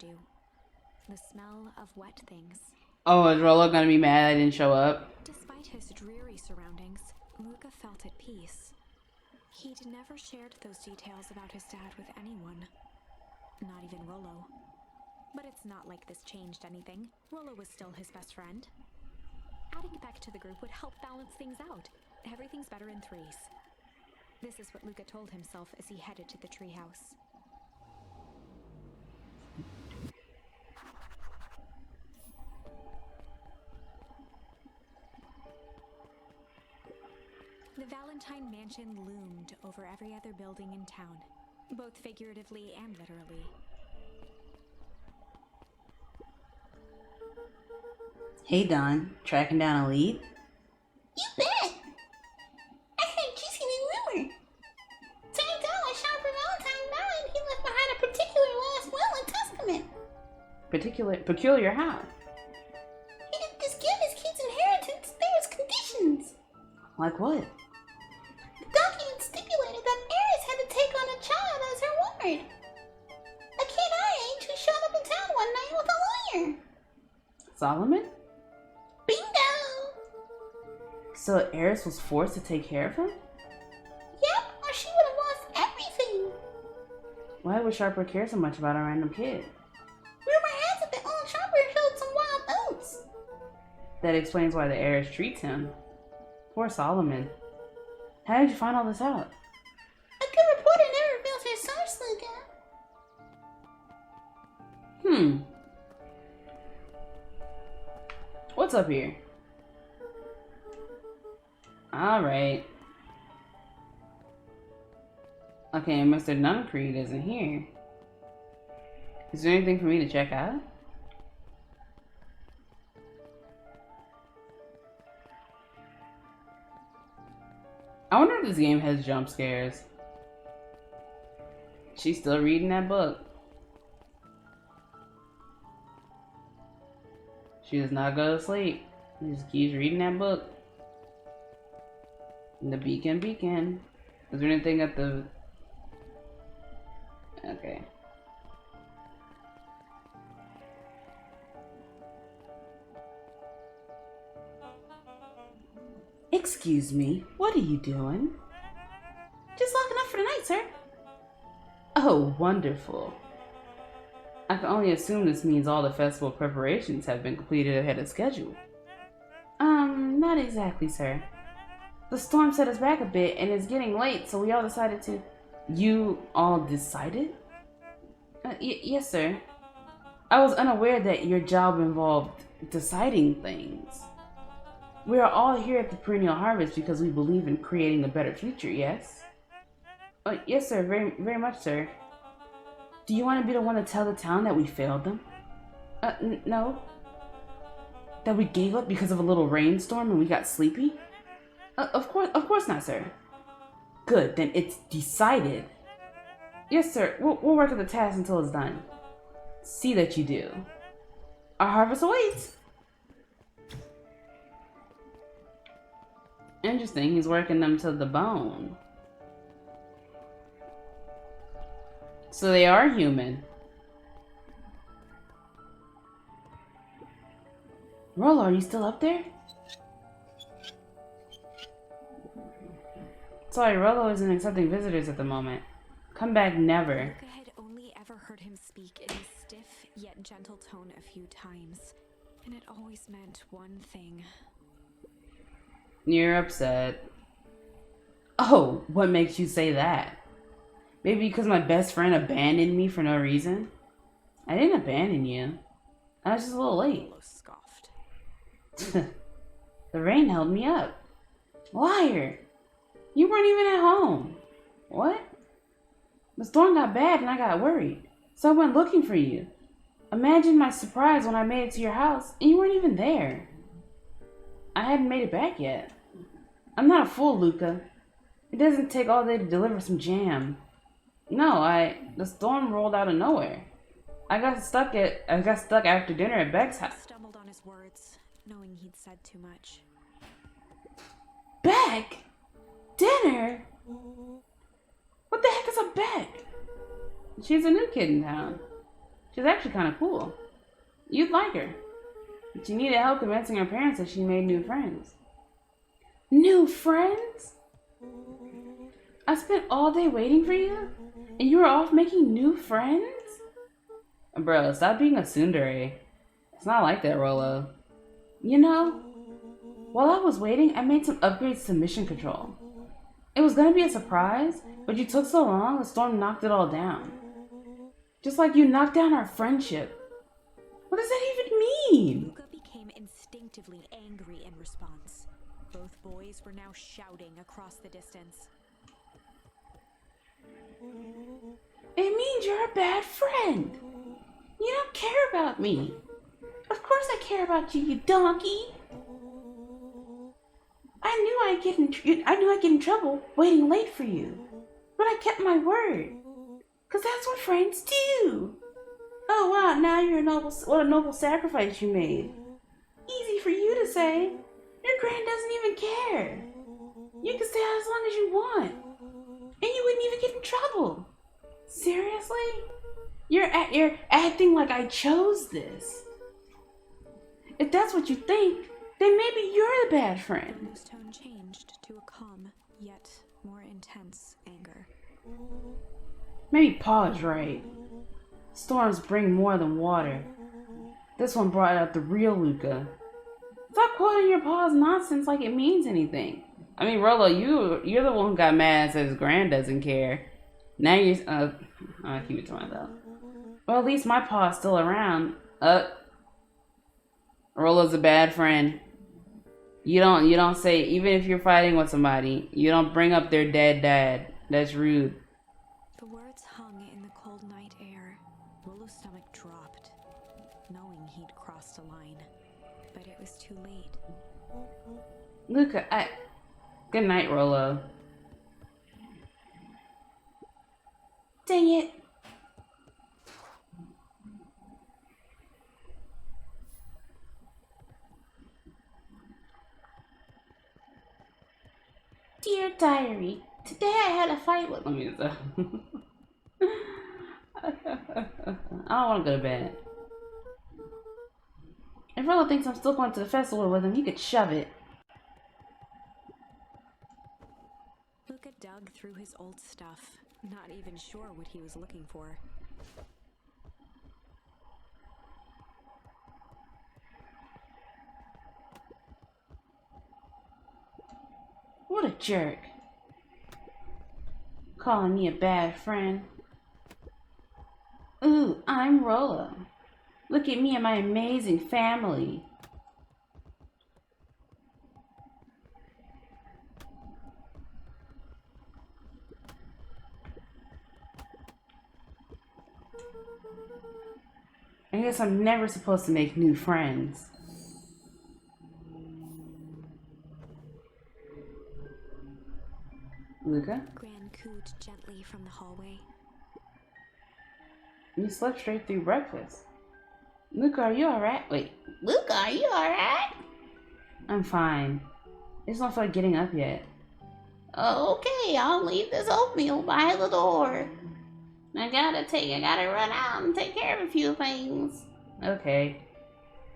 do. The smell of wet things. Oh, is Rolo gonna be mad I didn't show up? Despite his dreary surroundings, Luca felt at peace. He'd never shared those details about his dad with anyone. Not even Rolo. But it's not like this changed anything. Rolo was still his best friend. Adding Beck to the group would help balance things out. Everything's better in threes. This is what Luca told himself as he headed to the treehouse. The Valentine Mansion loomed over every other building in town, both figuratively and literally. Hey Don, tracking down a lead? You bet! I heard juicy new rumor. Turns out when Sharper Valentine died, he left behind a particular last will and testament. Peculiar how? He didn't just give his kids inheritance, there was conditions. Like what? The document stipulated that Eris had to take on a child as her ward. A kid our age who showed up in town one night with a lawyer. Solomon? Bingo! So Eris was forced to take care of him? Yep, or she would have lost everything. Why would Sharper care so much about a random kid? Rumor has it that old Sharper showed some wild oats. That explains why the heiress treats him. Poor Solomon. How did you find all this out? A good reporter never reveals her source, Luca. What's up here? Alright. Okay, Mr. Nuncreed isn't here. Is there anything for me to check out? I wonder if this game has jump scares. She's still reading that book. She does not go to sleep. She just keeps reading that book. The beacon. Is there anything at the... Okay. Excuse me, what are you doing? Just locking up for the night, sir. Oh, wonderful. I can only assume this means all the festival preparations have been completed ahead of schedule. Not exactly, sir. The storm set us back a bit and it's getting late, so we all decided to... You all decided? Yes, sir. I was unaware that your job involved deciding things. We are all here at the Perennial Harvest because we believe in creating a better future, yes? Yes, sir. Very, very much, sir. Do you want to be the one to tell the town that we failed them? No. That we gave up because of a little rainstorm and we got sleepy? Of course not, sir. Good, then it's decided. Yes, sir. We'll work at the task until it's done. See that you do. Our harvest awaits. Interesting, he's working them to the bone. So they are human. Rolo, are you still up there? Sorry, Rolo isn't accepting visitors at the moment. Come back never. Luca had only ever heard him speak in a stiff yet gentle tone a few times, and it always meant one thing. You're upset. Oh, what makes you say that? Maybe because my best friend abandoned me for no reason? I didn't abandon you. I was just a little late. Rolo scoffed. The rain held me up. Liar! You weren't even at home. What? The storm got bad and I got worried, so I went looking for you. Imagine my surprise when I made it to your house and you weren't even there. I hadn't made it back yet. I'm not a fool, Luca. It doesn't take all day to deliver some jam. No, the storm rolled out of nowhere. I got stuck after dinner at Beck's house. Stumbled on his words, knowing he'd said too much. Beck? Dinner? What the heck is a Beck? She's a new kid in town. She's actually kind of cool. You'd like her. But you needed help convincing her parents that she made new friends. New friends? I spent all day waiting for you? And you were off making new friends? Bro, stop being a tsundere. It's not like that, Rolo. You know, while I was waiting, I made some upgrades to mission control. It was gonna be a surprise, but you took so long, the storm knocked it all down. Just like you knocked down our friendship. What does that even mean? Luca became instinctively angry in response. Both boys were now shouting across the distance. It means you're a bad friend. You don't care about me. Of course I care about you, you donkey. I knew I'd get in trouble waiting late for you, but I kept my word. 'Cause that's what friends do. Oh wow, now what a noble sacrifice you made. Easy for you to say. Your grand doesn't even care. You can stay out as long as you want, and you wouldn't even get in trouble. Seriously? You're acting like I chose this. If that's what you think, then maybe you're the bad friend. His tone changed to a calm, yet more intense anger. Maybe Pa's right. Storms bring more than water. This one brought out the real Luca. Stop quoting your Pa's nonsense like it means anything. I mean, Rolo, you're the one who got mad and said his grand doesn't care. Now you're I'll keep it to myself. Well, at least my Pa's still around. Rolo's a bad friend. You don't say, even if you're fighting with somebody, you don't bring up their dead dad. That's rude. The words hung in the cold night air. Rolo's stomach dropped, knowing he'd crossed a line. But it was too late. Luca, good night, Rolo. Dang it. Dear Diary, today I had a fight with... Let me just... I don't want to go to bed. If Rolo thinks I'm still going to the festival with him, he could shove it. Luca dug through his old stuff, not even sure what he was looking for. What a jerk. Calling me a bad friend. Ooh, I'm Rolo. Look at me and my amazing family. I guess I'm never supposed to make new friends. Luca? Gran cooed gently from the hallway. You slept straight through breakfast. Luca, are you alright? Wait. Luca, are you alright? I'm fine. I just don't feel like getting up yet. Okay, I'll leave this oatmeal by the door. I gotta run out and take care of a few things. Okay.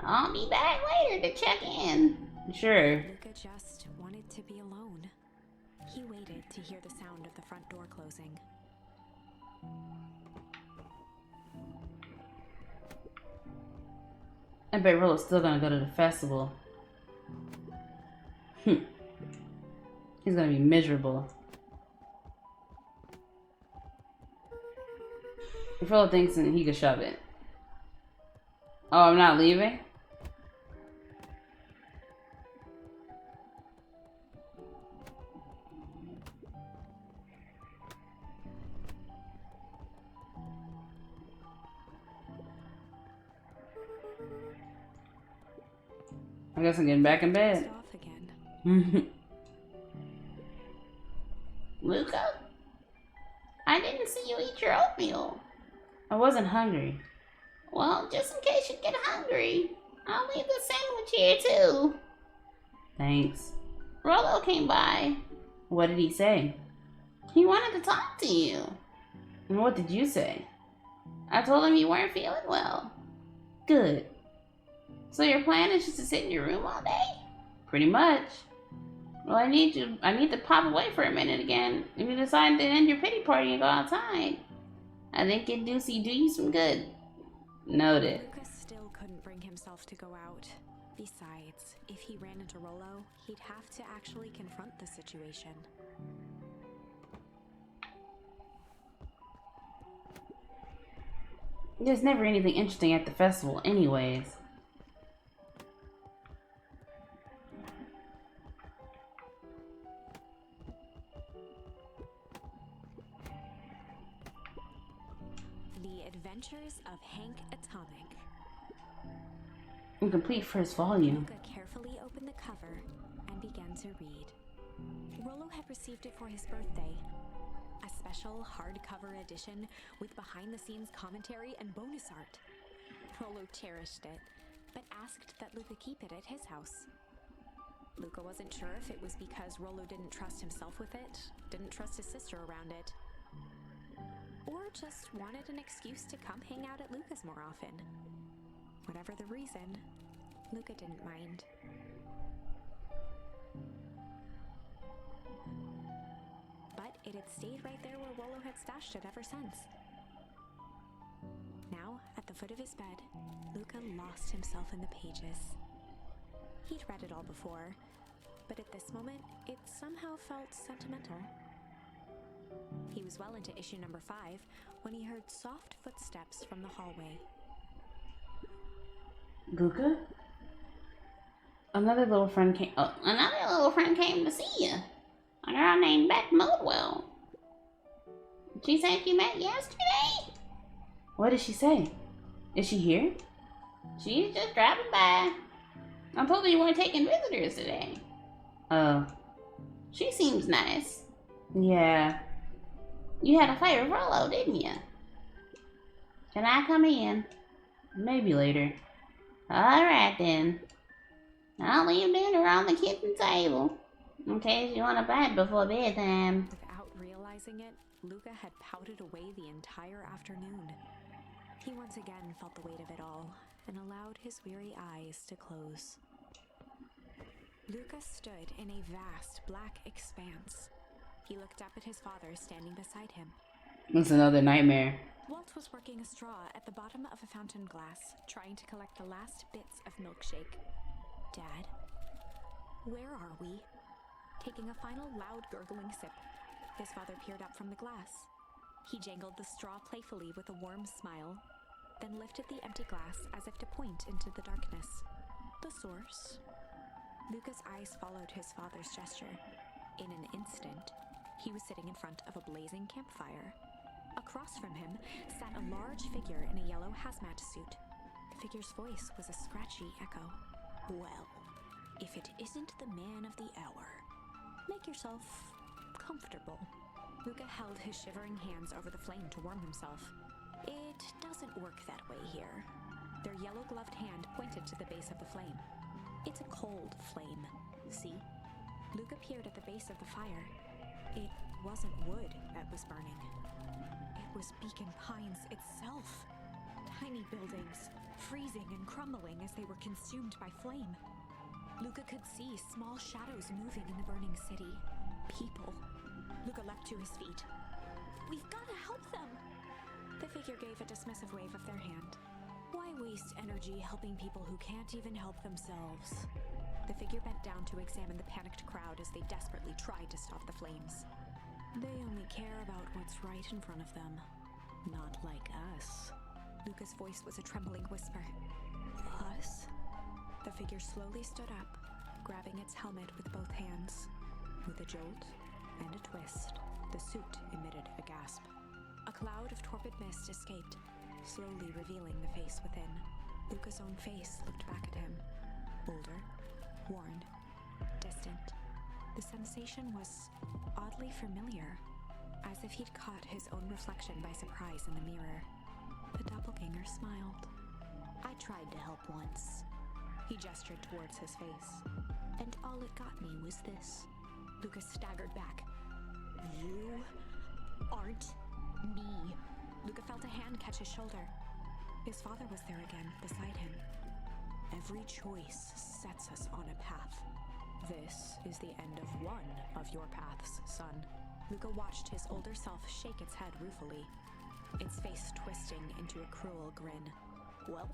I'll be back later to check in. Sure. Luca just wanted to be alone. He waited to hear the sound of the front door closing. I bet Rolo's still gonna go to the festival. He's gonna be miserable. If Rolo thinks he could shove it. Oh, I'm not leaving? I guess I'm getting back in bed. It's off again. Luca? I didn't see you eat your oatmeal. I wasn't hungry. Well, just in case you get hungry, I'll leave the sandwich here too. Thanks. Rolo came by. What did he say? He wanted to talk to you. And what did you say? I told him you weren't feeling well. Good. So your plan is just to sit in your room all day? Pretty much. Well, I need to pop away for a minute again. If you decide to end your pity party and go outside, I think it'd do you some good. Noted. Lucas still couldn't bring himself to go out. Besides, if he ran into Rolo, he'd have to actually confront the situation. There's never anything interesting at the festival anyways. The Adventures of Hank Atomic. Incomplete first volume. Luca carefully opened the cover and began to read. Rolo had received it for his birthday. A special hardcover edition with behind-the-scenes commentary and bonus art. Rolo cherished it, but asked that Luca keep it at his house. Luca wasn't sure if it was because Rolo didn't trust himself with it, didn't trust his sister around it, or just wanted an excuse to come hang out at Luca's more often. Whatever the reason, Luca didn't mind. But it had stayed right there where Rolo had stashed it ever since. Now, at the foot of his bed, Luca lost himself in the pages. He'd read it all before, but at this moment, it somehow felt sentimental. He was well into issue number 5 when he heard soft footsteps from the hallway. Luca? Another little friend came to see you. A girl named Beth Modwell. She said you met yesterday? What did she say? Is she here? She's just dropping by. I told her you weren't taking visitors today. Oh. She seems nice. Yeah. You had a fight with Rolo, didn't you? Can I come in? Maybe later. Alright then. I'll leave dinner on the kitchen table, in case you want to bite before bedtime. Without realizing it, Luca had pouted away the entire afternoon. He once again felt the weight of it all, and allowed his weary eyes to close. Luca stood in a vast black expanse. He looked up at his father standing beside him. It's another nightmare. Walt was working a straw at the bottom of a fountain glass, trying to collect the last bits of milkshake. Dad, where are we? Taking a final loud gurgling sip, his father peered up from the glass. He jangled the straw playfully with a warm smile, then lifted the empty glass as if to point into the darkness. The source? Luca's eyes followed his father's gesture. In an instant, he was sitting in front of a blazing campfire. Across from him sat a large figure in a yellow hazmat suit. The figure's voice was a scratchy echo. Well, if it isn't the man of the hour, make yourself comfortable. Luca held his shivering hands over the flame to warm himself. It doesn't work that way here. Their yellow-gloved hand pointed to the base of the flame. It's a cold flame, see? Luca peered at the base of the fire. It wasn't wood that was burning. It was Beacon Pines itself. Tiny buildings, freezing and crumbling as they were consumed by flame. Luca could see small shadows moving in the burning city. People. Luca leapt to his feet. We've got to help them! The figure gave a dismissive wave of their hand. Why waste energy helping people who can't even help themselves? The figure bent down to examine the panicked crowd as they desperately tried to stop the flames. They only care about what's right in front of them. Not like us. Luca's voice was a trembling whisper. Us? The figure slowly stood up, grabbing its helmet with both hands. With a jolt and a twist, the suit emitted a gasp. A cloud of torpid mist escaped, slowly revealing the face within. Luca's own face looked back at him. Older, worn, distant. The sensation was oddly familiar, as if he'd caught his own reflection by surprise in the mirror. The doppelganger smiled. I tried to help once. He gestured towards his face. And all it got me was this. Lucas staggered back. You aren't me. Luca felt a hand catch his shoulder. His father was there again, beside him. Every choice sets us on a path. This is the end of one of your paths, son. Luca watched his older self shake its head ruefully, its face twisting into a cruel grin. Well,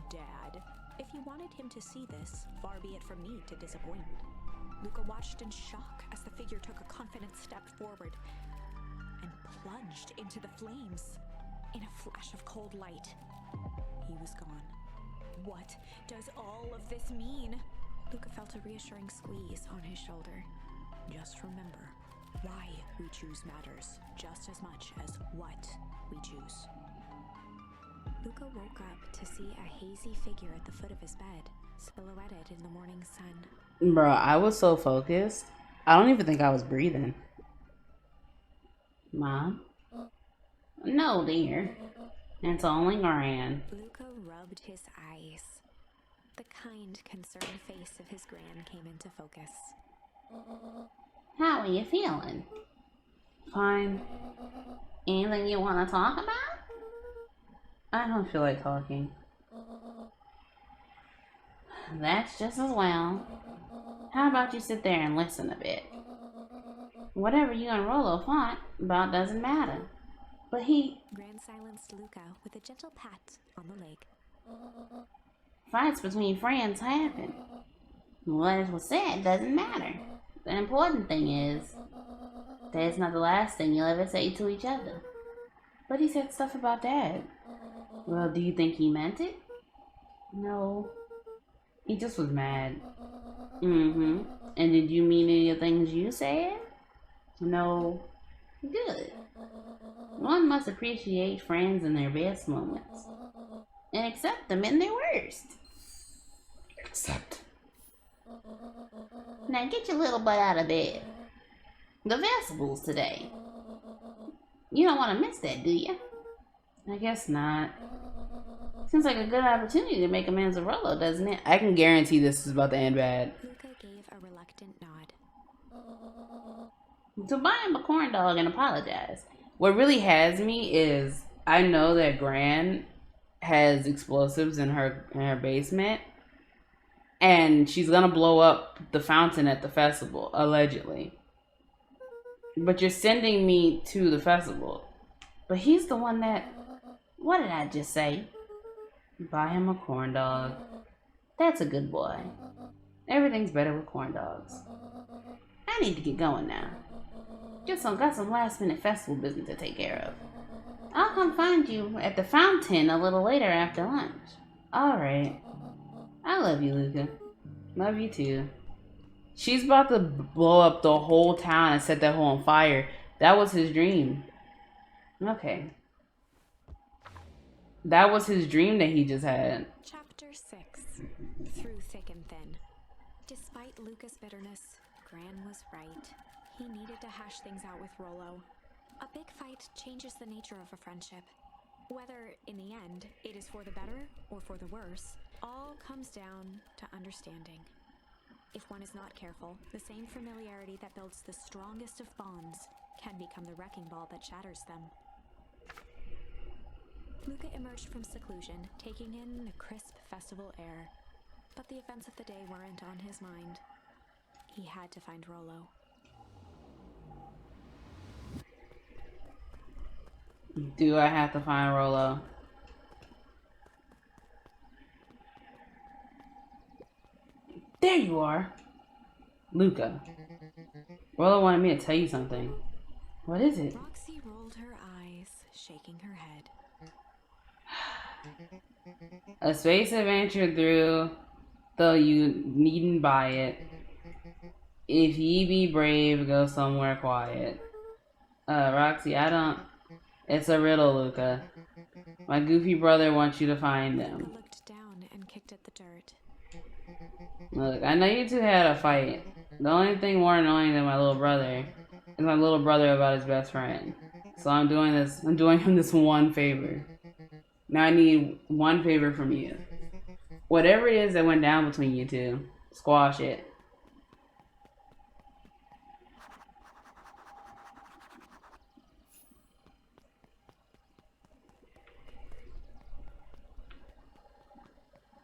Dad, if you wanted him to see this, far be it from me to disappoint. Luca watched in shock as the figure took a confident step forward and plunged into the flames. In a flash of cold light, he was gone. What does all of this mean? Luca felt a reassuring squeeze on his shoulder. Just remember, why we choose matters just as much as what we choose. Luca woke up to see a hazy figure at the foot of his bed, silhouetted in the morning sun. Bro, I was so focused. I don't even think I was breathing. Mom? No, dear. It's only Gran. Luca rubbed his eyes. The kind, concerned face of his Gran came into focus. How are you feeling? Fine. Anything you want to talk about? I don't feel like talking. That's just as well. How about you sit there and listen a bit? Whatever you and Rolo fought about doesn't matter. But Gran silenced Luca with a gentle pat on the leg. Fights between friends happen. What was said doesn't matter. The important thing is that it's not the last thing you'll ever say to each other. But he said stuff about Dad. Well, do you think he meant it? No. He just was mad. Mm-hmm. And did you mean any of the things you said? No. Good. One must appreciate friends in their best moments. And accept them in their worst. Accept. Now get your little butt out of bed. The festival's today. You don't want to miss that, do you? I guess not. Seems like a good opportunity to make amends with Rolo, doesn't it? I can guarantee this is about to end bad. Luca gave a reluctant nod. So buy him a corn dog and apologize. What really has me is I know that Gran has explosives in her basement, and she's gonna blow up the fountain at the festival, allegedly. But you're sending me to the festival. But he's the one that... What did I just say? Buy him a corn dog. That's a good boy. Everything's better with corn dogs. I need to get going now. Got some last minute festival business to take care of. I'll come find you at the fountain a little later after lunch. Alright. I love you, Luca. Love you too. She's about to blow up the whole town and set that hole on fire. That was his dream. Okay. That was his dream that he just had. Chapter 6. Through thick and thin. Despite Luca's bitterness, Gran was right. He needed to hash things out with Rolo. A big fight changes the nature of a friendship. Whether, in the end, it is for the better or for the worse, all comes down to understanding. If one is not careful, the same familiarity that builds the strongest of bonds can become the wrecking ball that shatters them. Luca emerged from seclusion, taking in the crisp festival air. But the events of the day weren't on his mind. He had to find Rolo. Do I have to find Rolo? There you are. Luca. Rolo wanted me to tell you something. What is it? Roxy rolled her eyes, shaking her head. A space adventure through, though you needn't buy it. If ye be brave, go somewhere quiet. Roxy, I don't... It's a riddle, Luca. My goofy brother wants you to find Luca them. looked down and kicked at the dirt. Look, I know you two had a fight. The only thing more annoying than my little brother is my little brother about his best friend. So I'm doing him this one favor. Now I need one favor from you. Whatever it is that went down between you two, squash it.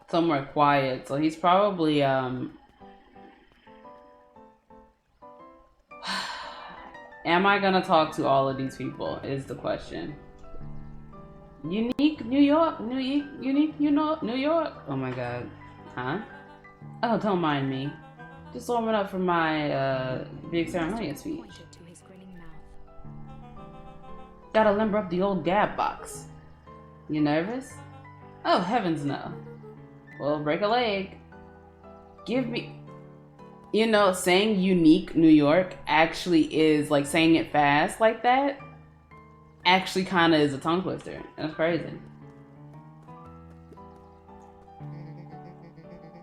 somewhere quiet. So he's probably am I gonna talk to all of these people is the question. Unique New York, unique New York. Oh my god. Huh? Oh, don't mind me. Just warming up for my big ceremonial speech. Pointed to his grinning mouth. Gotta limber up the old gab box. You nervous? Oh, heavens no. Well, break a leg. Give me... You know, saying unique New York actually is, like, saying it fast like that actually kind of is a tongue twister. That's crazy.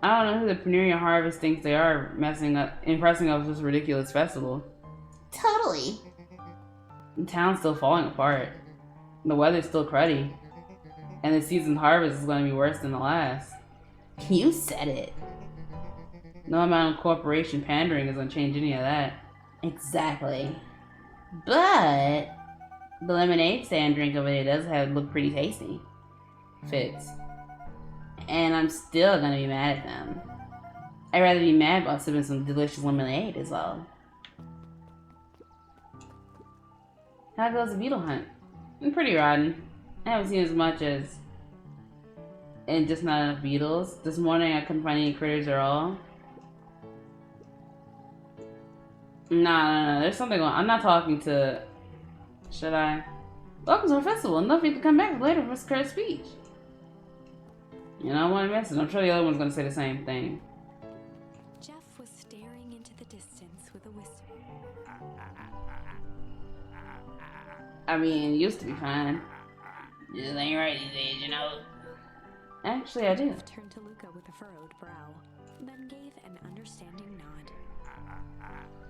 I don't know who the Penuria Harvest thinks they are impressing us with this ridiculous festival. Totally. The town's still falling apart. The weather's still cruddy. And the season's harvest is going to be worse than the last. You said it. No amount of corporation pandering is going to change any of that. Exactly. But the lemonade stand drink over there does look pretty tasty. Fits. And I'm still going to be mad at them. I'd rather be mad about sipping some delicious lemonade as well. How goes the beetle hunt? Pretty rotten. I haven't seen as much as... and just not enough beetles. This morning I couldn't find any critters at all. Nah, there's something going on. I'm not talking to... Should I? Welcome to our festival. Enough for you to come back later for Miss Kurt's speech. You know, I want to miss it. I'm sure the other one's going to say the same thing. Jeff was staring into the distance with a whisper. I mean, it used to be fine. just ain't right these days, you know. Actually, I do. Jeff turned to Luca with a furrowed brow, then gave an understanding nod.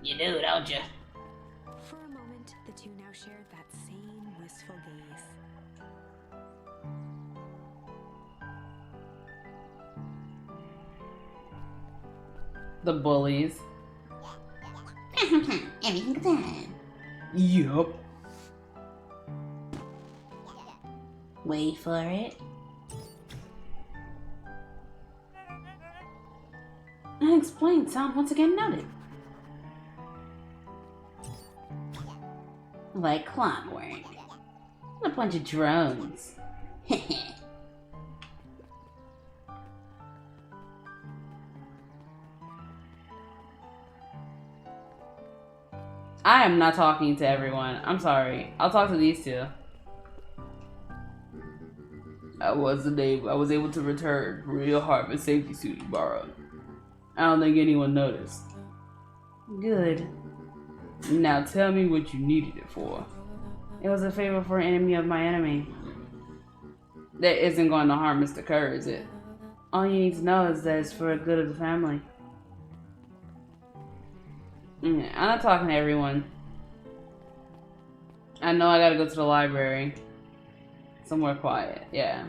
You do, don't you? For a moment, the two now shared that same wistful gaze. The bullies. Everything's done. Yup. Wait for it. Unexplained sound once again noted. Like clockwork. A bunch of drones. I am not talking to everyone. I'm sorry. I'll talk to these two. I was able to return real harvest safety suit you borrowed. I don't think anyone noticed. Good. Now tell me what you needed it for. It was a favor for an enemy of my enemy. That isn't going to harm Mr. Kerr, is it? All you need to know is that it's for the good of the family. I'm not talking to everyone. I know I gotta go to the library. Somewhere quiet, yeah.